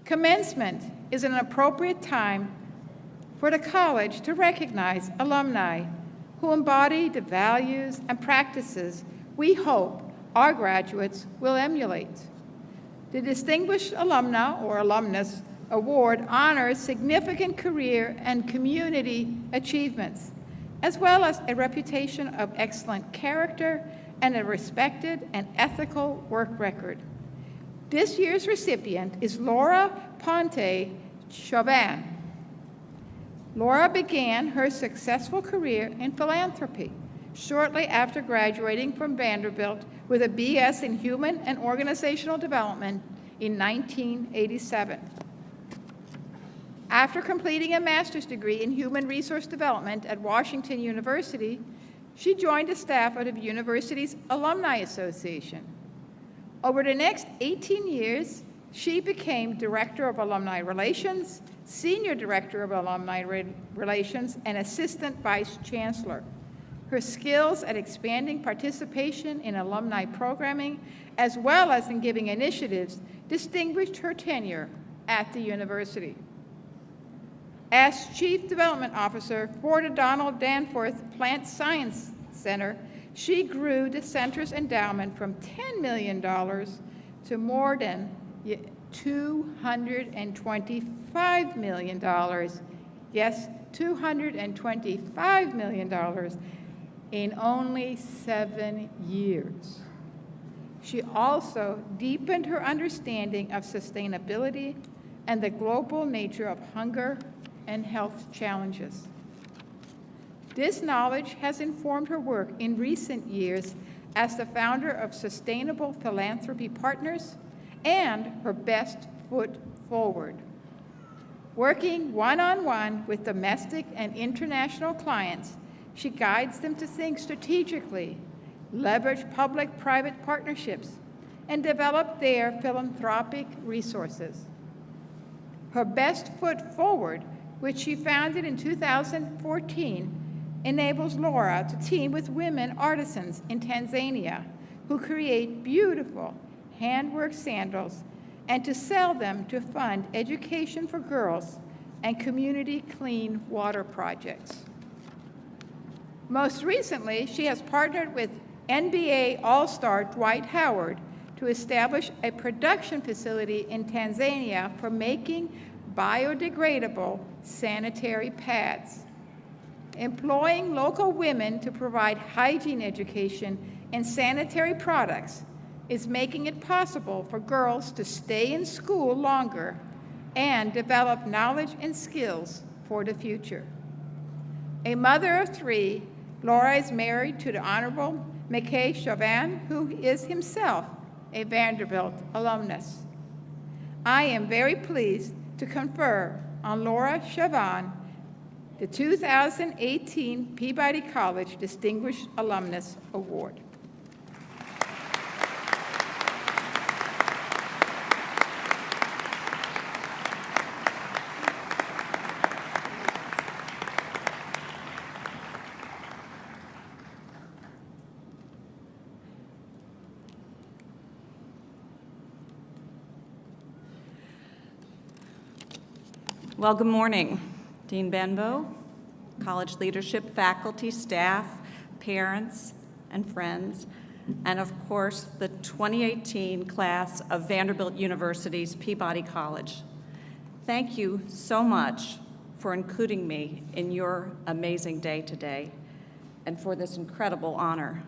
Commencement is an appropriate time for the college to recognize alumni who embody the values and practices we hope our graduates will emulate. The Distinguished Alumna or Alumnus Award honors significant career and community achievements, as well as a reputation of excellent character and a respected and ethical work record. This year's recipient is Laura Ponte Chauvin. Laura began her successful career in philanthropy shortly after graduating from Vanderbilt with a BS in Human and Organizational Development in 1987. After completing a master's degree in Human Resource Development at Washington University, she joined the staff of the university's Alumni Association. Over the next 18 years, she became Director of Alumni Relations, Senior Director of Alumni Relations, and Assistant Vice Chancellor. Her skills at expanding participation in alumni programming, as well as in giving initiatives, distinguished her tenure at the university. As Chief Development Officer for the Donald Danforth Plant Science Center, she grew the center's endowment from $10 million to more than $225 million. Yes, $225 million in only 7 years. She also deepened her understanding of sustainability and the global nature of hunger and health challenges. This knowledge has informed her work in recent years as the founder of Sustainable Philanthropy Partners and her Best Foot Forward. Working one-on-one with domestic and international clients, she guides them to think strategically, leverage public-private partnerships, and develop their philanthropic resources. Her Best Foot Forward, which she founded in 2014, enables Laura to team with women artisans in Tanzania who create beautiful handwork sandals and to sell them to fund education for girls and community clean water projects. Most recently, she has partnered with NBA All-Star Dwight Howard to establish a production facility in Tanzania for making biodegradable sanitary pads. Employing local women to provide hygiene education and sanitary products is making it possible for girls to stay in school longer and develop knowledge and skills for the future. A mother of 3, Laura is married to the Honorable McKay Chauvin, who is himself a Vanderbilt alumnus. I am very pleased to confer on Laura Chauvin the 2018 Peabody College Distinguished Alumnus Award. Well, good morning, Dean Benbow, college leadership, faculty, staff, parents, and friends, and of course, the 2018 class of Vanderbilt University's Peabody College. Thank you so much for including me in your amazing day today and for this incredible honor.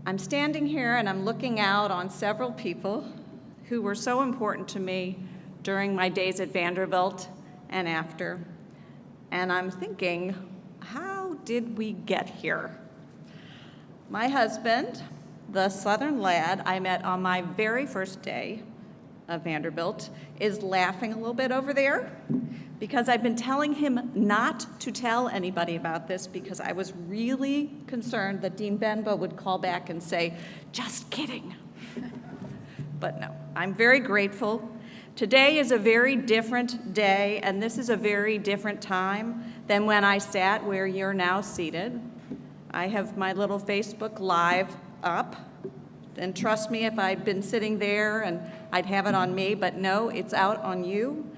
I'm standing here and I'm looking out on several people who were so important to me during my days at Vanderbilt and after. And I'm thinking, how did we get here? My husband, the Southern lad I met on my very first day of Vanderbilt, is laughing a little bit over there because I've been telling him not to tell anybody about this because I was really concerned that Dean Benbow would call back and say, just kidding. But no, I'm very grateful. Today is a very different day, and this is a very different time than when I sat where you're now seated. I have my little Facebook Live up And trust me, if I'd been sitting there and I'd have it on me, but no, it's out on you.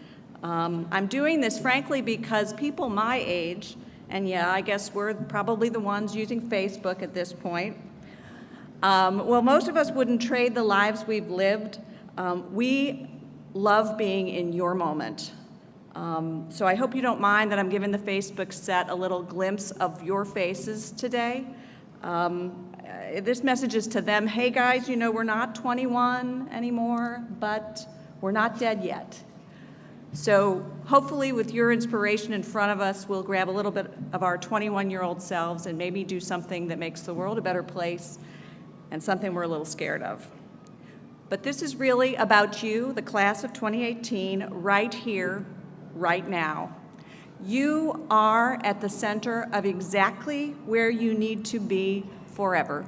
I'm doing this frankly because people my age, and yeah, I guess we're probably the ones using Facebook at this point, well, most of us wouldn't trade the lives we've lived. We love being in your moment. So I hope you don't mind that I'm giving the Facebook set a little glimpse of your faces today. This message is to them, hey guys, you know, we're not 21 anymore, but we're not dead yet. So hopefully with your inspiration in front of us, we'll grab a little bit of our 21-year-old selves and maybe do something that makes the world a better place and something we're a little scared of. But this is really about you, the class of 2018, right here, right now. You are at the center of exactly where you need to be forever.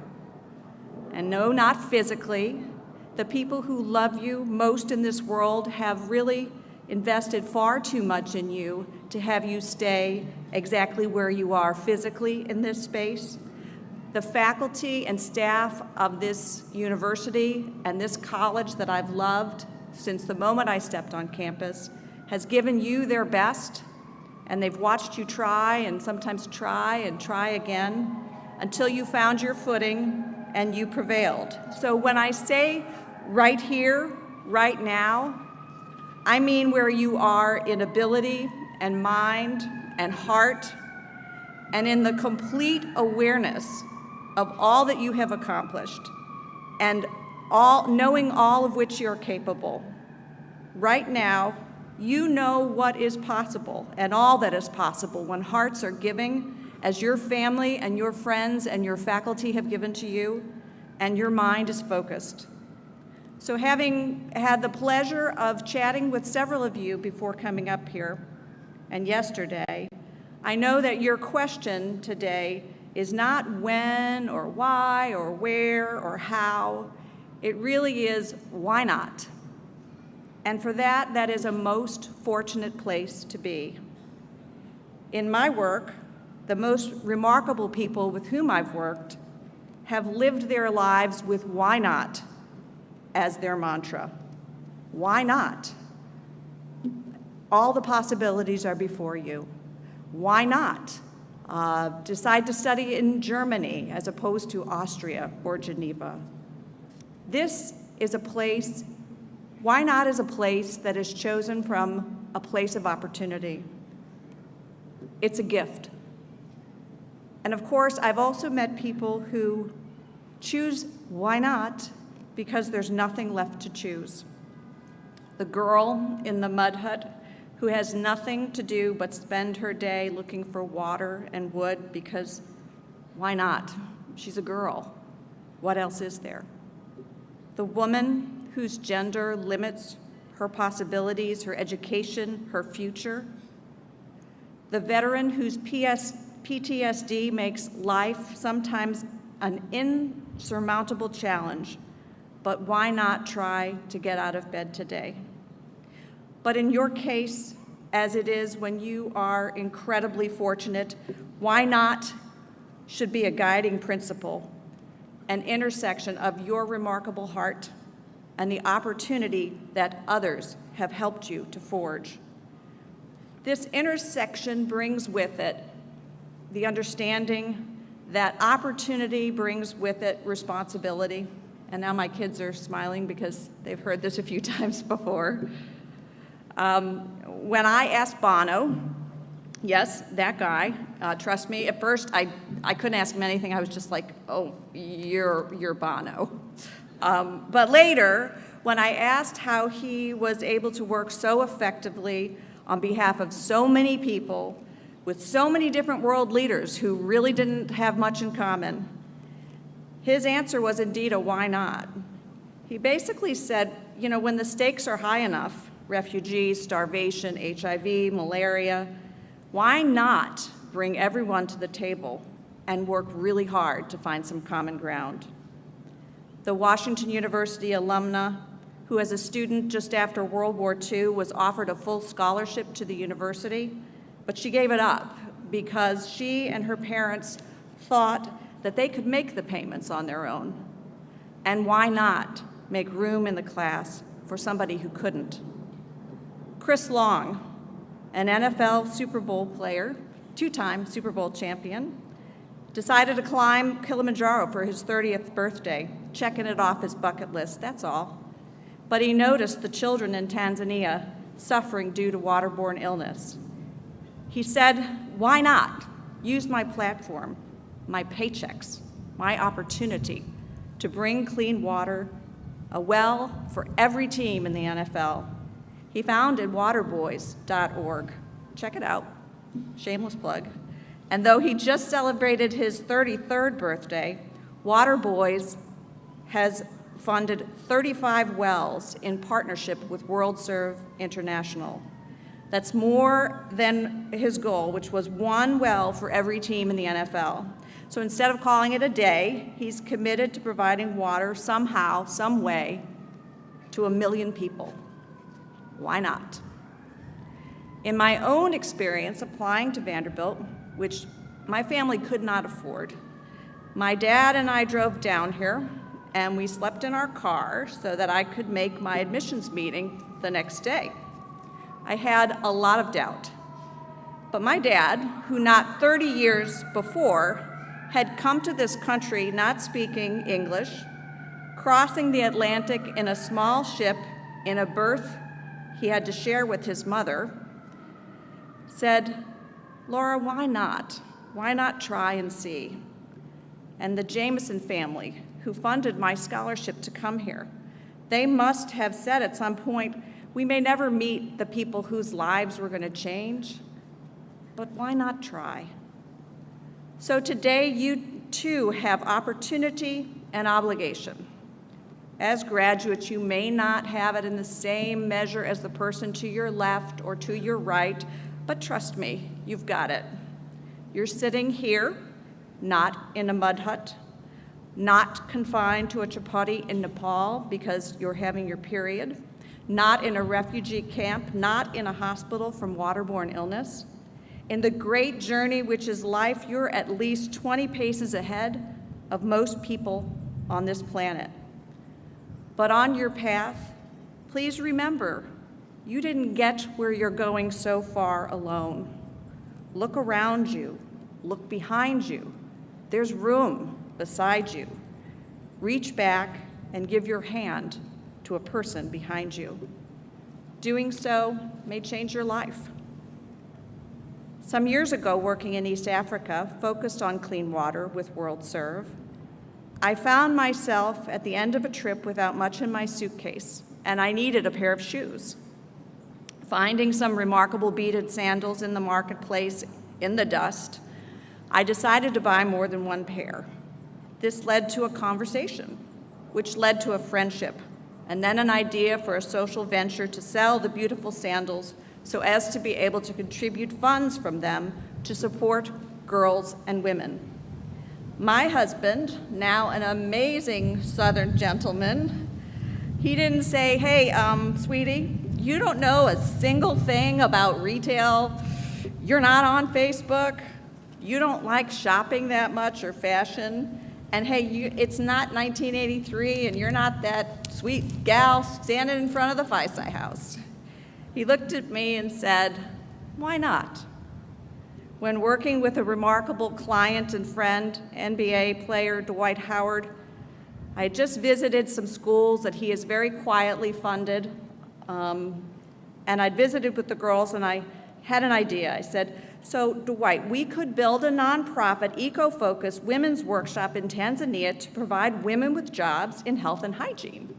And no, not physically. The people who love you most in this world have really invested far too much in you to have you stay exactly where you are physically in this space. The faculty and staff of this university and this college that I've loved since the moment I stepped on campus has given you their best, and they've watched you try and sometimes try and try again until you found your footing and you prevailed. So when I say right here, right now, I mean where you are in ability and mind and heart and in the complete awareness of all that you have accomplished and knowing all of which you're capable. Right now, you know what is possible and all that is possible when hearts are giving as your family and your friends and your faculty have given to you and your mind is focused. So having had the pleasure of chatting with several of you before coming up here and yesterday, I know that your question today is not when or why or where or how. It really is why not? And for that, that is a most fortunate place to be. In my work, the most remarkable people with whom I've worked have lived their lives with why not as their mantra. Why not? All the possibilities are before you. Why not? Decide to study in Germany as opposed to Austria or Geneva. This is a place, why not is a place that is chosen from a place of opportunity. It's a gift. And of course, I've also met people who choose why not because there's nothing left to choose. The girl in the mud hut who has nothing to do but spend her day looking for water and wood because why not? She's a girl. What else is there? The woman whose gender limits her possibilities, her education, her future. The veteran whose PTSD makes life sometimes an insurmountable challenge, but why not try to get out of bed today? But in your case, as it is when you are incredibly fortunate, why not should be a guiding principle, an intersection of your remarkable heart and the opportunity that others have helped you to forge. This intersection brings with it the understanding that opportunity brings with it responsibility. And now my kids are smiling because they've heard this a few times before. When I asked Bono, yes, that guy, trust me, at first I couldn't ask him anything. I was just like, oh, you're Bono. But later, when I asked how he was able to work so effectively on behalf of so many people with so many different world leaders who really didn't have much in common, his answer was indeed a why not. He basically said, you know, when the stakes are high enough, refugees, starvation, HIV, malaria, why not bring everyone to the table and work really hard to find some common ground? The Washington University alumna, who as a student just after World War II was offered a full scholarship to the university, but she gave it up because she and her parents thought that they could make the payments on their own. And why not make room in the class for somebody who couldn't? Chris Long, an NFL Super Bowl player, two-time Super Bowl champion, decided to climb Kilimanjaro for his 30th birthday, checking it off his bucket list, that's all. But he noticed the children in Tanzania suffering due to waterborne illness. He said, why not use my platform, my paychecks, my opportunity to bring clean water, a well for every team in the NFL. He founded waterboys.org. Check it out, shameless plug. And though he just celebrated his 33rd birthday, Waterboys has funded 35 wells in partnership with WorldServe International. That's more than his goal, which was one well for every team in the NFL. So instead of calling it a day, he's committed to providing water somehow, some way, to 1 million people. Why not? In my own experience applying to Vanderbilt, which my family could not afford, my dad and I drove down here, and we slept in our car so that I could make my admissions meeting the next day. I had a lot of doubt. But my dad, who not 30 years before had come to this country not speaking English, crossing the Atlantic in a small ship in a berth he had to share with his mother, said, Laura, why not? Why not try and see? And the Jameson family, who funded my scholarship to come here, they must have said at some point, we may never meet the people whose lives we're going to change, but why not try? So today, you too have opportunity and obligation. As graduates, you may not have it in the same measure as the person to your left or to your right, but trust me, you've got it. You're sitting here, not in a mud hut, not confined to a chapati in Nepal because you're having your period, not in a refugee camp, not in a hospital from waterborne illness. In the great journey which is life, you're at least 20 paces ahead of most people on this planet. But on your path, please remember, you didn't get where you're going so far alone. Look around you, look behind you. There's room beside you. Reach back and give your hand to a person behind you. Doing so may change your life. Some years ago, working in East Africa, focused on clean water with WorldServe, I found myself at the end of a trip without much in my suitcase, and I needed a pair of shoes. Finding some remarkable beaded sandals in the marketplace in the dust, I decided to buy more than one pair. This led to a conversation, which led to a friendship, and then an idea for a social venture to sell the beautiful sandals so as to be able to contribute funds from them to support girls and women. My husband, now an amazing Southern gentleman, he didn't say, hey, sweetie, you don't know a single thing about retail, you're not on Facebook, you don't like shopping that much or fashion, and hey, it's not 1983 and you're not that sweet gal standing in front of the Feisei house. He looked at me and said, why not? When working with a remarkable client and friend, NBA player Dwight Howard, I had just visited some schools that he has very quietly funded, and I'd visited with the girls and I had an idea. I said, so Dwight, we could build a nonprofit, eco-focused women's workshop in Tanzania to provide women with jobs in health and hygiene.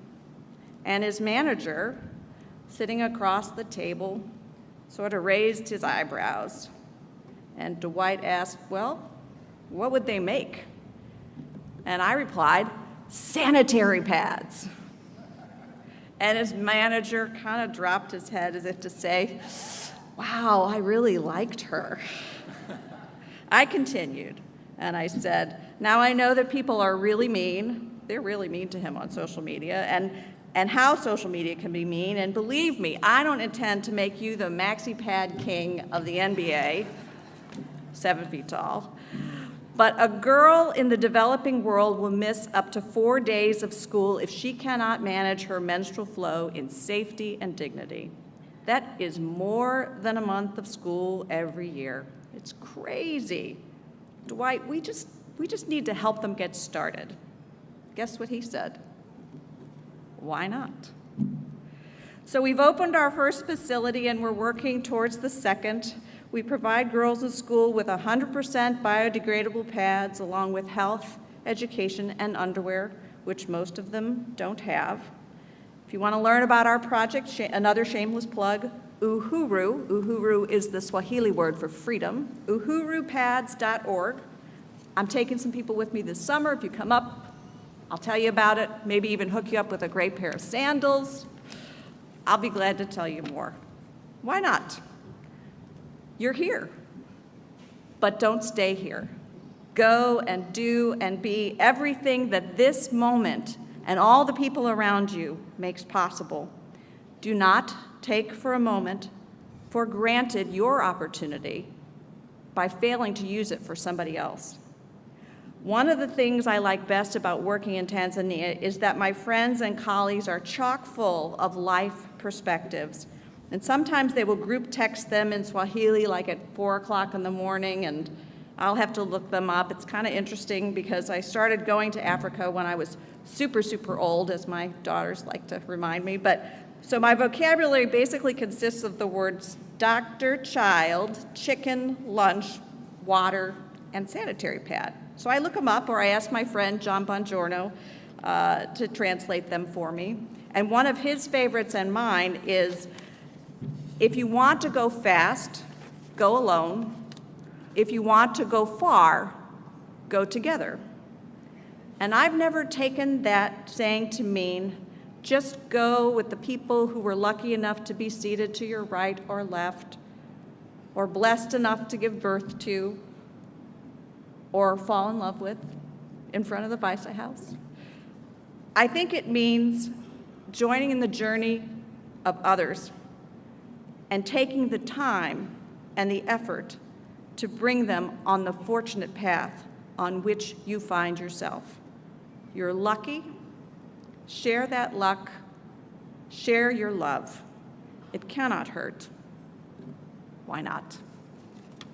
And his manager, sitting across the table, sort of raised his eyebrows. And Dwight asked, well, what would they make? And I replied, sanitary pads. And his manager kind of dropped his head as if to say, wow, I really liked her. I continued, and I said, now I know that people are really mean. They're really mean to him on social media, and how social media can be mean. And believe me, I don't intend to make you the maxi pad king of the NBA, 7 feet tall. But a girl in the developing world will miss up to 4 days of school if she cannot manage her menstrual flow in safety and dignity. That is more than a month of school every year. It's crazy. Dwight, we just need to help them get started. Guess what he said? Why not? So we've opened our first facility and we're working towards the second. We provide girls in school with 100% biodegradable pads along with health, education, and underwear, which most of them don't have. If you want to learn about our project, another shameless plug, Uhuru is the Swahili word for freedom, UhuruPads.org. I'm taking some people with me this summer. If you come up, I'll tell you about it, maybe even hook you up with a great pair of sandals. I'll be glad to tell you more. Why not? You're here, but don't stay here. Go and do and be everything that this moment and all the people around you makes possible. Do not take for a moment for granted your opportunity by failing to use it for somebody else. One of the things I like best about working in Tanzania is that my friends and colleagues are chock full of life perspectives. And sometimes they will group text them in Swahili like at 4 o'clock in the morning, and I'll have to look them up. It's kind of interesting because I started going to Africa when I was super, super old, as my daughters like to remind me. So my vocabulary basically consists of the words doctor, child, chicken, lunch, water, and sanitary pad. So I look them up, or I ask my friend John Bongiorno to translate them for me. And one of his favorites and mine is, if you want to go fast, go alone. If you want to go far, go together. And I've never taken that saying to mean just go with the people who were lucky enough to be seated to your right or left, or blessed enough to give birth to, or fall in love with in front of the Vice House. I think it means joining in the journey of others and taking the time and the effort to bring them on the fortunate path on which you find yourself. You're lucky. Share that luck. Share your love. It cannot hurt. Why not?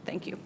Thank you.